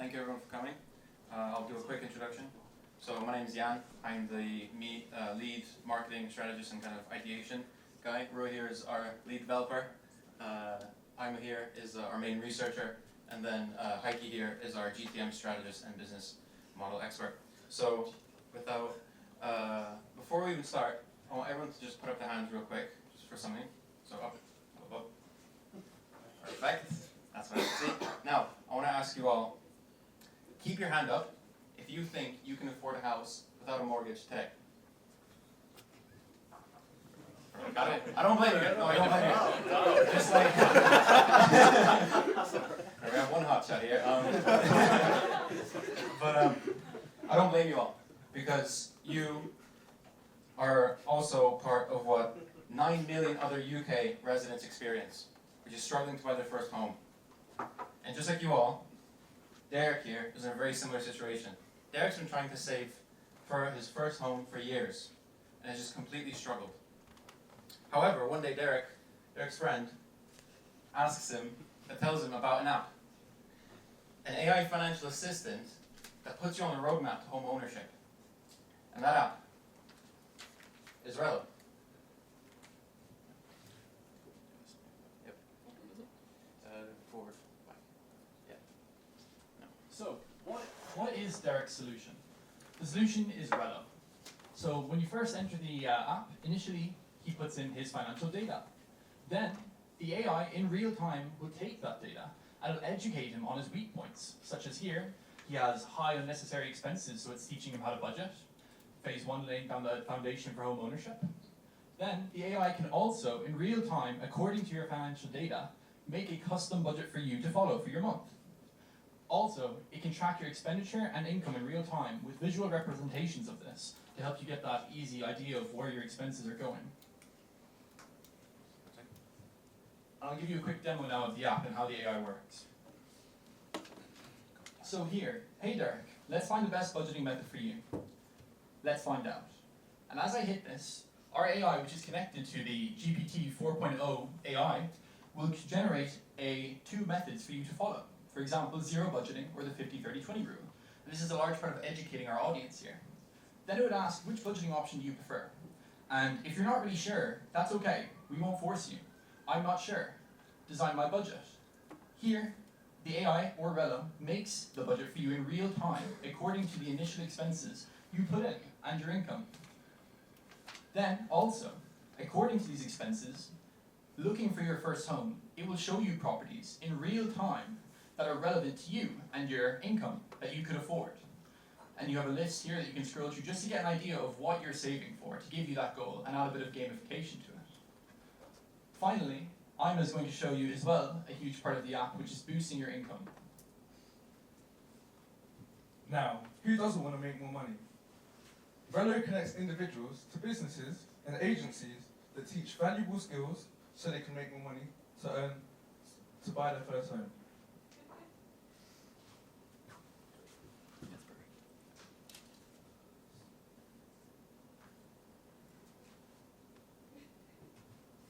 thank you everyone for coming. I'll do a quick introduction. So my name is Jan. I'm the lead marketing strategist and kind of ideation guy. Roy here is our lead developer. Paima here is our main researcher. And then Heike here is our GTM strategist and business model expert. So before we even start, I want everyone to just put up their hands real quick, just for something. So up. Perfect. That's what I see. Now, I want to ask you all, keep your hand up if you think you can afford a house without a mortgage today. I don't blame you. No, I don't blame you. Just like we have one hot shot here. I don't blame you all, because you are also part of what 9 million other UK residents experience, which is struggling to buy their first home. And just like you all, Derek here is in a very similar situation. Derek's been trying to save for his first home for years, and has just completely struggled. However, one day Derek's friend, tells him about an app, an AI financial assistant that puts you on the roadmap to home ownership. And that app is Rello. Forward. Yeah. No. So, what is Derek's solution? The solution is Rello. So when you first enter the app, initially he puts in his financial data. Then the AI in real time will take that data and it'll educate him on his weak points, such as here, he has high unnecessary expenses, so it's teaching him how to budget. Phase 1, laying down the foundation for home ownership. Then the AI can also, in real time, according to your financial data, make a custom budget for you to follow for your month. Also, it can track your expenditure and income in real time with visual representations of this to help you get that easy idea of where your expenses are going. I'll give you a quick demo now of the app and how the AI works. So here, hey Derek, let's find the best budgeting method for you. Let's find out. And as I hit this, our AI, which is connected to the GPT 4.0 AI, will generate two methods for you to follow. For example, zero budgeting or the 50-30-20 rule. And this is a large part of educating our audience here. Then it would ask, which budgeting option do you prefer? And if you're not really sure, that's okay. We won't force you. I'm not sure. Design my budget. Here, the AI, or Rello, makes the budget for you in real time according to the initial expenses you put in and your income. Then, also, according to these expenses, looking for your first home, it will show you properties in real time that are relevant to you and your income that you could afford. And you have a list here that you can scroll through just to get an idea of what you're saving for, to give you that goal and add a bit of gamification to it. Finally, Ima is going to show you as well a huge part of the app, which is boosting your income. Now, who doesn't want to make more money? Rello connects individuals to businesses and agencies that teach valuable skills so they can make more money to buy their first home.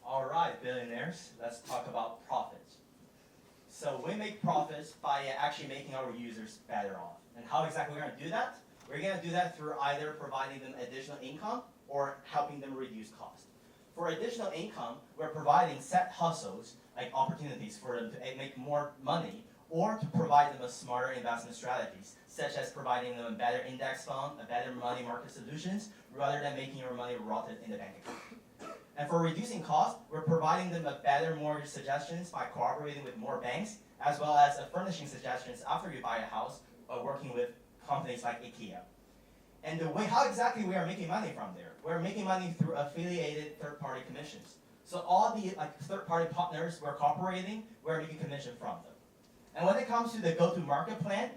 All right, billionaires, let's talk about profits. So we make profits by actually making our users better off. And how exactly we're going to do that? We're going to do that through either providing them additional income or helping them reduce cost. For additional income, we're providing set hustles, like opportunities for them to make more money, or to provide them with smarter investment strategies, such as providing them a better index fund, a better money market solutions, rather than making your money rotted in the bank account. And for reducing costs, we're providing them a better mortgage suggestions by cooperating with more banks, as well as furnishing suggestions after you buy a house, working with companies like IKEA. And the way, how exactly we are making money from there? We're making money through affiliated third-party commissions. So all the third-party partners we're cooperating, we're making commission from them. And when it comes to the go-to-market plan,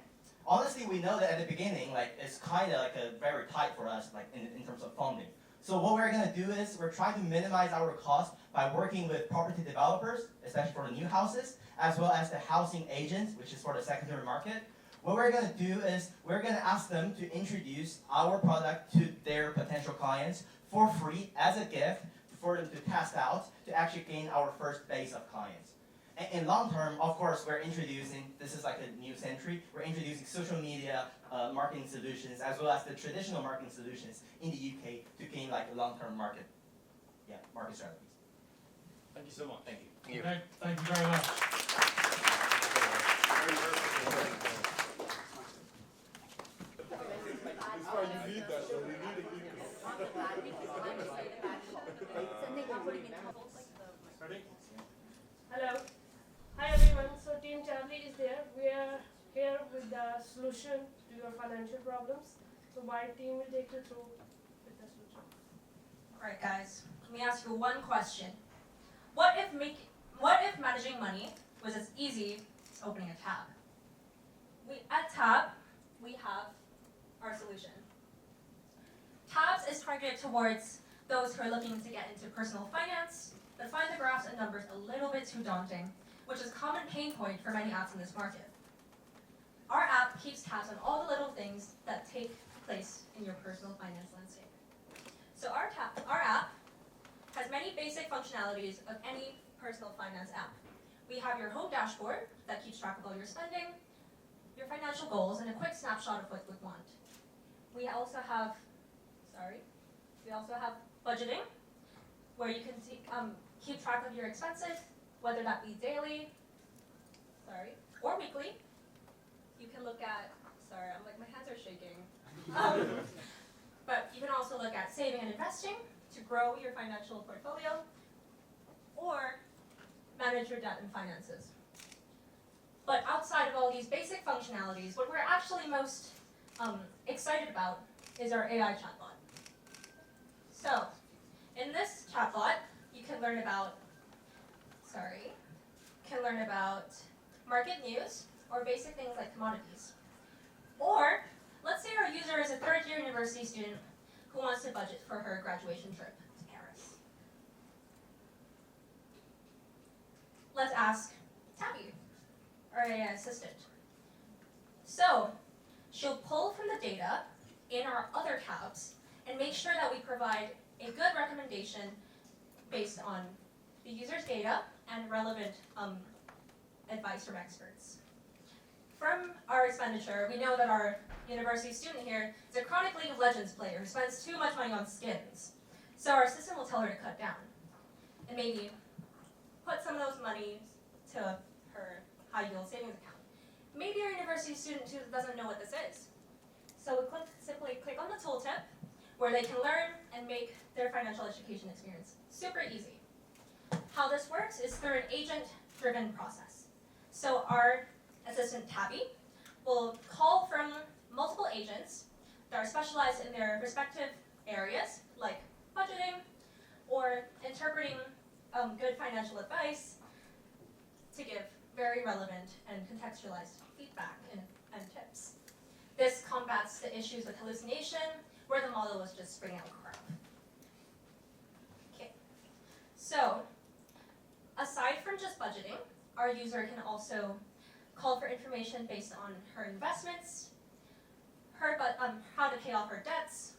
honestly, we know that at the beginning, it's kind of very tight for us, in terms of funding. So what we're going to do is we're trying to minimize our costs by working with property developers, especially for the new houses, as well as the housing agents, which is for the secondary market. What we're going to do is we're going to ask them to introduce our product to their potential clients for free as a gift for them to test out to actually gain our first base of clients. In long term, of course, we're introducing, this is like a new century, we're introducing social media marketing solutions as well as the traditional marketing solutions in the UK to gain like a long-term market strategies. Thank you so much. Thank you. Okay, thank you very much. Hello. Hi everyone. So Team Chavli is there. We are here with the solution to your financial problems. So my team will take you through with the solution. Alright guys, let me ask you one question. What if managing money was as easy as opening a tab? At Tab, we have our solution. Tabs is targeted towards those who are looking to get into personal finance, but find the graphs and numbers a little bit too daunting, which is a common pain point for many apps in this market. Our app keeps tabs on all the little things that take place in your personal finance landscape. So our app has many basic functionalities of any personal finance app. We have your home dashboard that keeps track of all your spending, your financial goals, and a quick snapshot of what you want. We also have budgeting, where you can keep track of your expenses, whether that be daily, or weekly. You can look at, my hands are shaking. But you can also look at saving and investing to grow your financial portfolio, or manage your debt and finances. But outside of all these basic functionalities, what we're actually most excited about is our AI chatbot. So, in this chatbot, you can learn about, market news or basic things like commodities. Or, let's say our user is a third-year university student who wants to budget for her graduation trip to Paris. Let's ask Tabby, our AI assistant. So, she'll pull from the data in our other tabs and make sure that we provide a good recommendation based on the user's data and relevant advice from experts. From our expenditure, we know that our university student here is a chronic League of Legends player who spends too much money on skins. So our system will tell her to cut down and maybe put some of those money to her high-yield savings account. Maybe our university student too doesn't know what this is. So we simply click on the tooltip where they can learn and make their financial education experience super easy. How this works is through an agent-driven process. So our assistant Tabby will call from multiple agents that are specialized in their respective areas, like budgeting or interpreting good financial advice, to give very relevant and contextualized feedback and tips. This combats the issues with hallucination, where the model was just spitting out crap. Okay, so aside from just budgeting, our user can also call for information based on her investments, how to pay off her debts,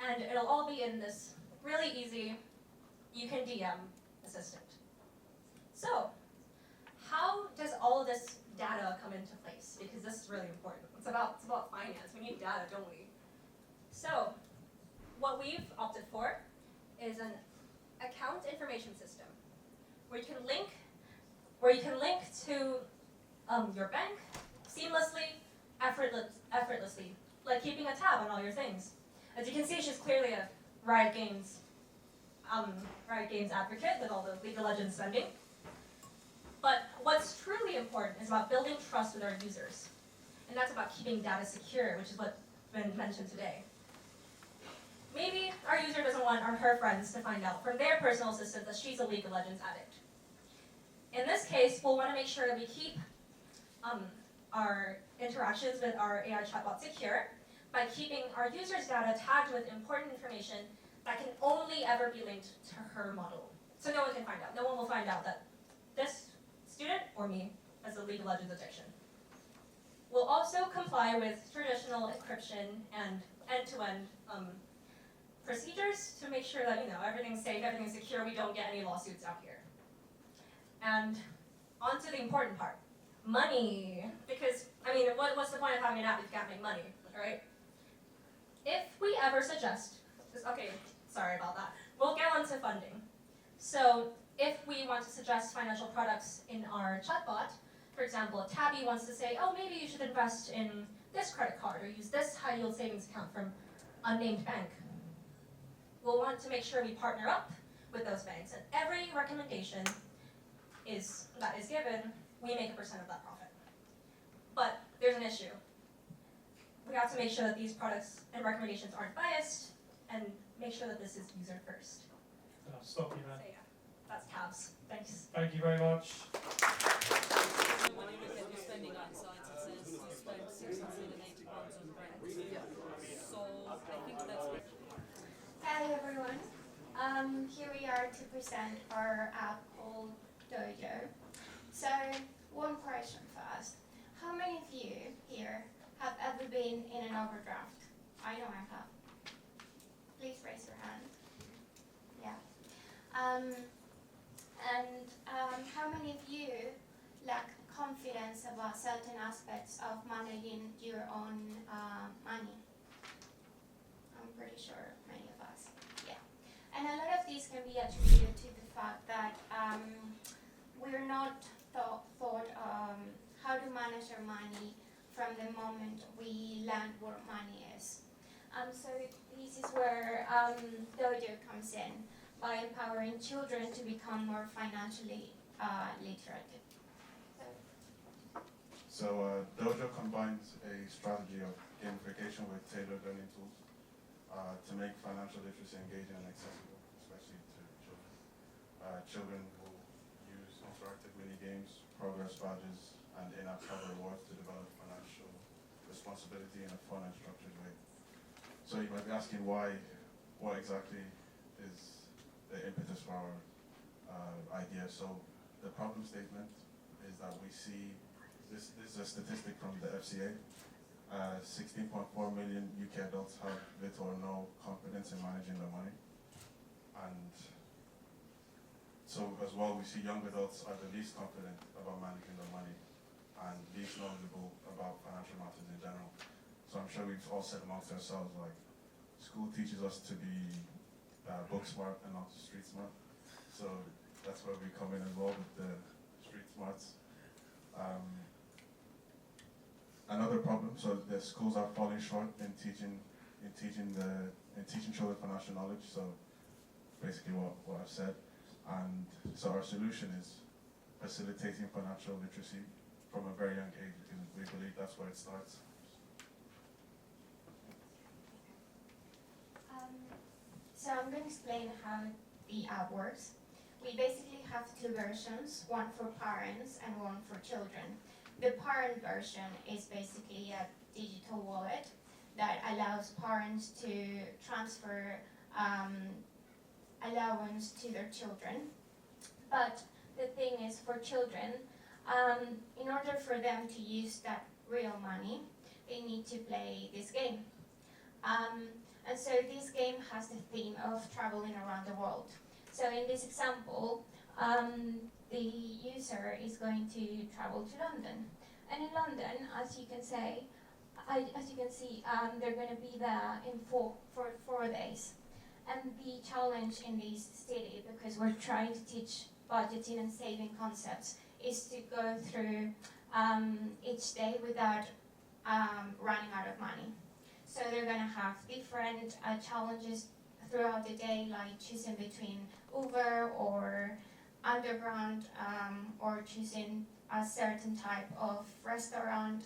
and it'll all be in this really easy, you can DM assistant. So, how does all this data come into place? Because this is really important. It's about finance. We need data, don't we? So, what we've opted for is an account information system where you can link to your bank seamlessly, effortlessly, like keeping a tab on all your things. As you can see, she's clearly a Riot Games advocate with all the League of Legends spending. But what's truly important is about building trust with our users. And that's about keeping data secure, which is what's been mentioned today. Maybe our user doesn't want her friends to find out from their personal assistant that she's a League of Legends addict. In this case, we'll want to make sure that we keep our interactions with our AI chatbot secure by keeping our user's data tagged with important information that can only ever be linked to her model. So no one can find out. No one will find out that this student or me has a League of Legends addiction. We'll also comply with traditional encryption and end-to-end procedures to make sure that everything's safe, everything's secure, we don't get any lawsuits out here. And on to the important part. Money. Because, I mean, what's the point of having an app if you can't make money, right? If we ever suggest, okay, sorry about that. We'll get on to funding. So if we want to suggest financial products in our chatbot, for example, Tabby wants to say, oh, maybe you should invest in this credit card or use this high yield savings account from unnamed bank. We'll want to make sure we partner up with those banks, and every recommendation that is given, we make a percent of that profit. But there's an issue. We have to make sure that these products and recommendations aren't biased, and make sure that this is user first. I'll stop you So there. yeah, that's tabs. Thanks. Thank you very much. When you look at your spending on sites, it says you spend £680 on rent. So I think that's. Hi everyone. Here we are to present our app called Dojo. So one question first. How many of you here have ever been in an overdraft? I know I have. Please raise your hand. Yeah. How many of you lack confidence about certain aspects of managing your own money? I'm pretty sure many of us. Yeah. And a lot of these can be attributed to the fact that we're not taught how to manage our money from the moment we learn what money is. So this is where Dojo comes in, by empowering children to become more financially literate. So Dojo combines a strategy of gamification with tailored learning tools to make financial literacy engaging and accessible, especially to children. Children will use interactive mini games, progress badges, and in-app travel rewards to develop financial responsibility in a fun and structured way. So you might be asking what exactly is the impetus for our idea. So the problem statement is that we see, this is a statistic from the FCA, 16.4 million UK adults have little or no confidence in managing their money. And so as well, we see young adults are the least confident about managing their money and least knowledgeable about financial matters in general. So I'm sure we've all said amongst ourselves, like, school teaches us to be book smart and not street smart. So that's where we come in as well with the street smarts. Another problem, so the schools are falling short in teaching children financial knowledge. So basically what I've said. And so our solution is facilitating financial literacy from a very young age, because we believe that's where it starts. So I'm going to explain how the app works. We basically have two versions, one for parents and one for children. The parent version is basically a digital wallet that allows parents to transfer allowance to their children. But the thing is, for children, in order for them to use that real money, they need to play this game. And so this game has the theme of traveling around the world. So in this example, the user is going to travel to London. And in London, as you can see, they're going to be there for 4 days. And the challenge in this city, because we're trying to teach budgeting and saving concepts, is to go through each day without running out of money. So they're going to have different challenges throughout the day, like choosing between Uber or Underground, or choosing a certain type of restaurant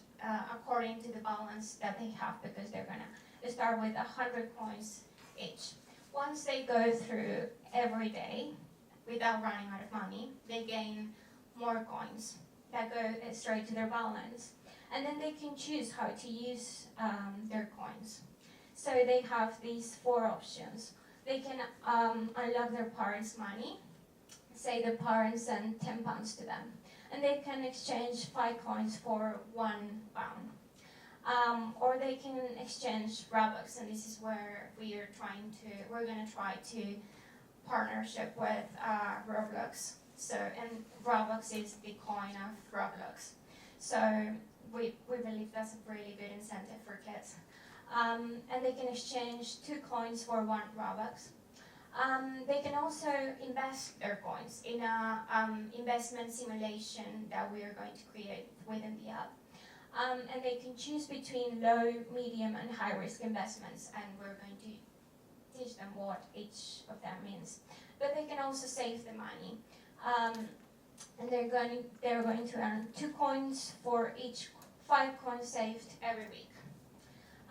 according to the balance that they have, because they're going to start with 100 coins each. Once they go through every day without running out of money, they gain more coins that go straight to their balance. And then they can choose how to use their coins. So they have these 4 options. They can unlock their parents' money. Say the parents send £10 to them. And they can exchange 5 coins for £1. Or they can exchange Robux, and this is where we're going to try to partnership with Roblox. So, and Robux is the coin of Roblox. So we believe that's a really good incentive for kids. And they can exchange 2 coins for 1 Robux. They can also invest their coins in a investment simulation that we are going to create within the app. And they can choose between low, medium, and high-risk investments, and we're going to teach them what each of them means. But they can also save the money. And they're going to earn 2 coins for each 5 coins saved every week.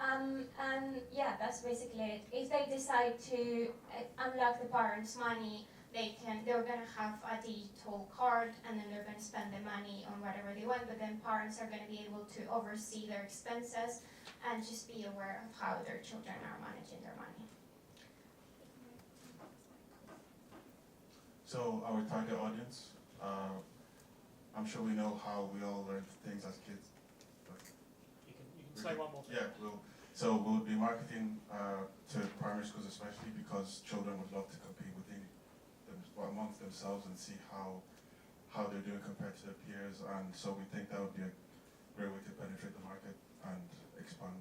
And yeah, that's basically it. If they decide to unlock the parents' money, they're gonna have a digital card, and then they're gonna spend the money on whatever they want, but then parents are gonna be able to oversee their expenses and just be aware of how their children are managing their money. So our target audience, I'm sure we know how we all learned things as kids. You can say one more thing. Yeah, we'll be marketing to primary schools especially, because children would love to compete amongst themselves and see how they're doing compared to their peers, and so we think that would be a great way to penetrate the market and expand